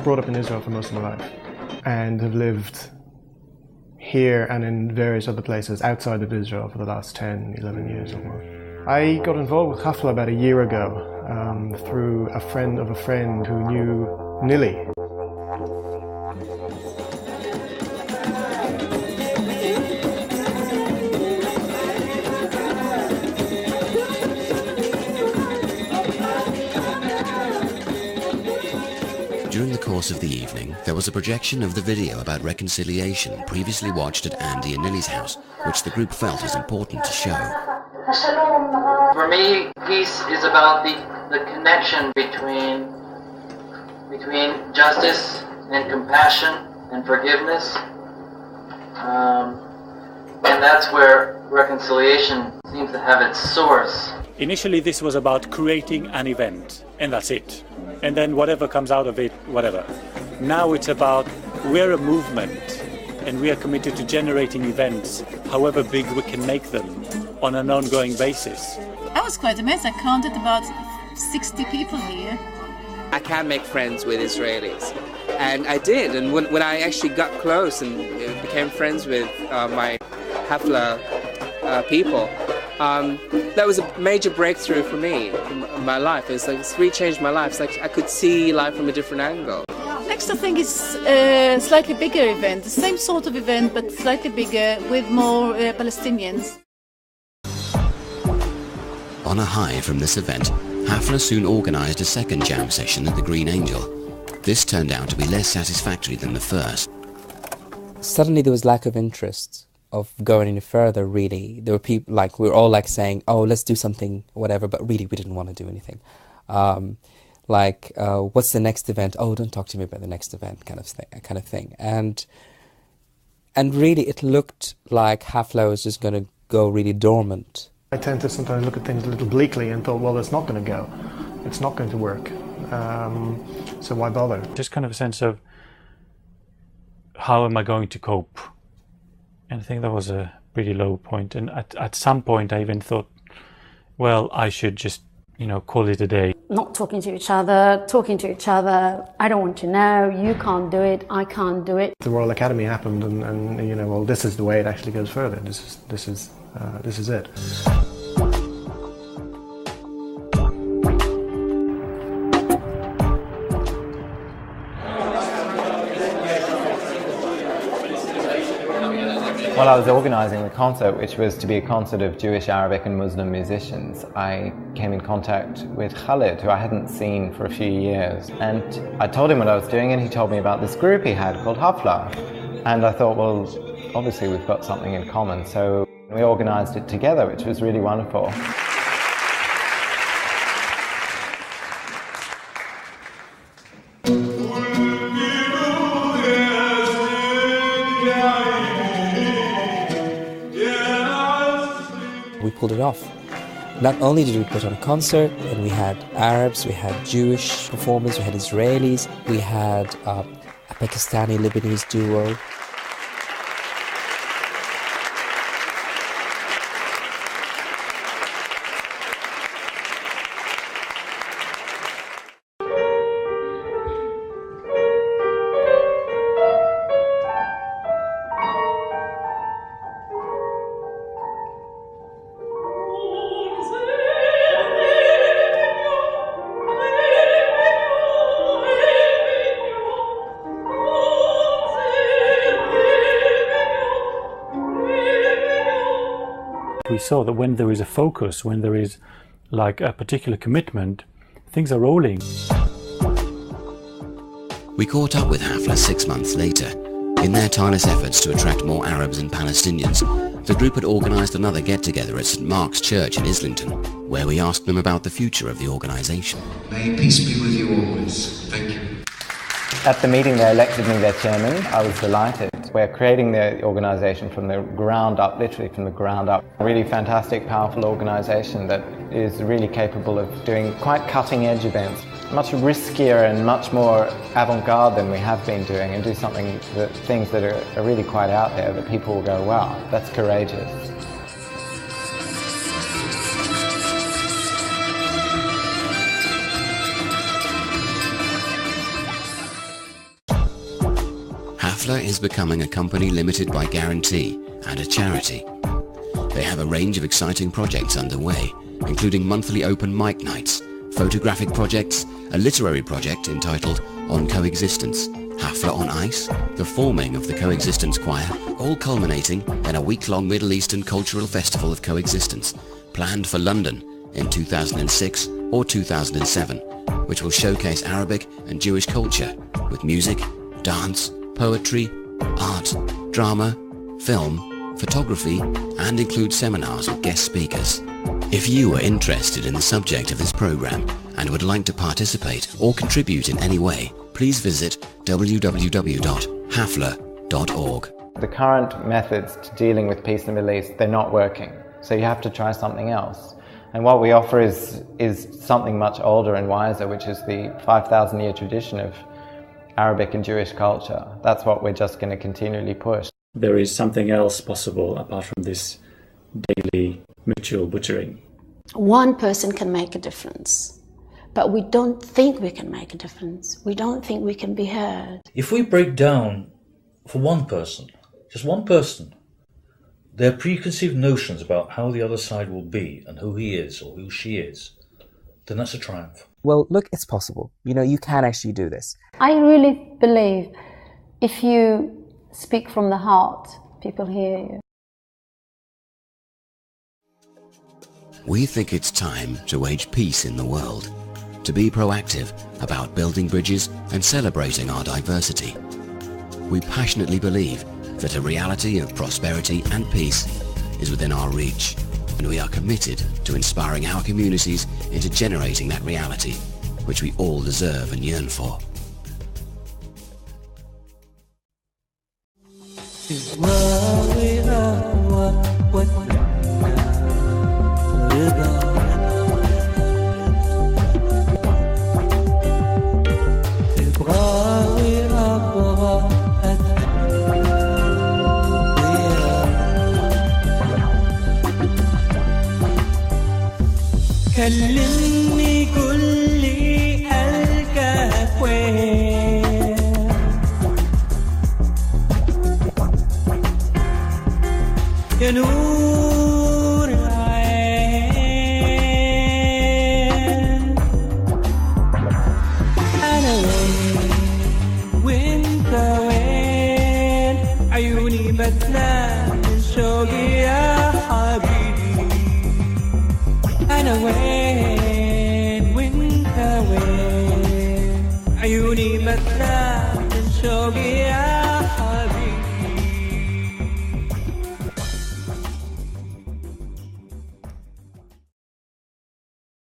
brought up in Israel for most of my life and have lived here and in various other places outside of Israel for the last 10, 11 years or more. I got involved with Hafla about a year ago through a friend of a friend who knew Nili. During the course of the evening, there was a projection of the video about reconciliation previously watched at Andy and Nili's house, which the group felt is important to show. For me, peace is about the connection between justice and compassion and forgiveness. And that's where reconciliation seems to have its source. Initially, this was about creating an event, and that's it. And then whatever comes out of it, whatever. Now it's about, we're a movement, and we are committed to generating events, however big we can make them, on an ongoing basis. I was quite amazed. I counted about 60 people here. I can make friends with Israelis, and I did. And when I actually got close and became friends with my Hafla people, that was a major breakthrough for me in my life. It's really changed my life. It's like I could see life from a different angle. Next, I think, is a slightly bigger event, the same sort of event, but slightly bigger, with more Palestinians. On a high from this event, Hafla soon organised a second jam session at the Green Angel. This turned out to be less satisfactory than the first. Suddenly there was lack of interest of going any further, really. There were people, like, we were all like saying, oh, let's do something, whatever, but really we didn't want to do anything. What's the next event? Oh, don't talk to me about the next event, kind of thing. And really it looked like Hafla was just going to go really dormant. I tend to sometimes look at things a little bleakly and thought, well, it's not going to go. It's not going to work. So why bother? Just kind of a sense of, how am I going to cope? And I think that was a pretty low point. And at some point I even thought, well, I should just, call it a day. Not talking to each other, I don't want to know, you can't do it, I can't do it. The Royal Academy happened and well, this is the way it actually goes further. This is it. While I was organising the concert, which was to be a concert of Jewish, Arabic and Muslim musicians, I came in contact with Khalid, who I hadn't seen for a few years. And I told him what I was doing, and he told me about this group he had called Hafla. And I thought, well, obviously we've got something in common. So we organised it together, which was really wonderful. We pulled it off. Not only did we put on a concert, and we had Arabs, we had Jewish performers, we had Israelis, we had a Pakistani-Lebanese duo. We saw that when there is a focus, when there is like a particular commitment, things are rolling. We caught up with Hafla 6 months later. In their tireless efforts to attract more Arabs and Palestinians, the group had organised another get-together at St Mark's Church in Islington, where we asked them about the future of the organisation. May peace be with you always. Thank you. At the meeting they elected me their chairman. I was delighted. We're creating the organisation from the ground up, literally from the ground up. A really fantastic, powerful organisation that is really capable of doing quite cutting-edge events, much riskier and much more avant-garde than we have been doing, and do things that are really quite out there that people will go, wow, that's courageous. Hafla is becoming a company limited by guarantee and a charity. They have a range of exciting projects underway, including monthly open mic nights, photographic projects, a literary project entitled On Coexistence, Hafla on Ice, the forming of the Coexistence Choir, all culminating in a week-long Middle Eastern cultural festival of coexistence, planned for London in 2006 or 2007, which will showcase Arabic and Jewish culture with music, dance, poetry, art, drama, film, photography, and include seminars with guest speakers. If you are interested in the subject of this program and would like to participate or contribute in any way, please visit www.hafla.org. The current methods to dealing with peace in the Middle East, they're not working. So you have to try something else. And what we offer is something much older and wiser, which is the 5,000-year tradition of Arabic and Jewish culture. That's what we're just going to continually push. There is something else possible apart from this daily mutual butchering. One person can make a difference, but we don't think we can make a difference. We don't think we can be heard. If we break down for one person, just one person, their preconceived notions about how the other side will be and who he is or who she is, then that's a triumph. Well, look, it's possible. You can actually do this. I really believe if you speak from the heart, people hear you. We think it's time to wage peace in the world, to be proactive about building bridges and celebrating our diversity. We passionately believe that a reality of prosperity and peace is within our reach, and we are committed to inspiring our communities into generating that reality, which we all deserve and yearn for. كلمني قول لي ألقاك وين يا نور العين أنا وين وانت وين عيوني بتنام من شوقي يا حبيبي أنا وين وانت وين عيوني بتنام من شوقي يا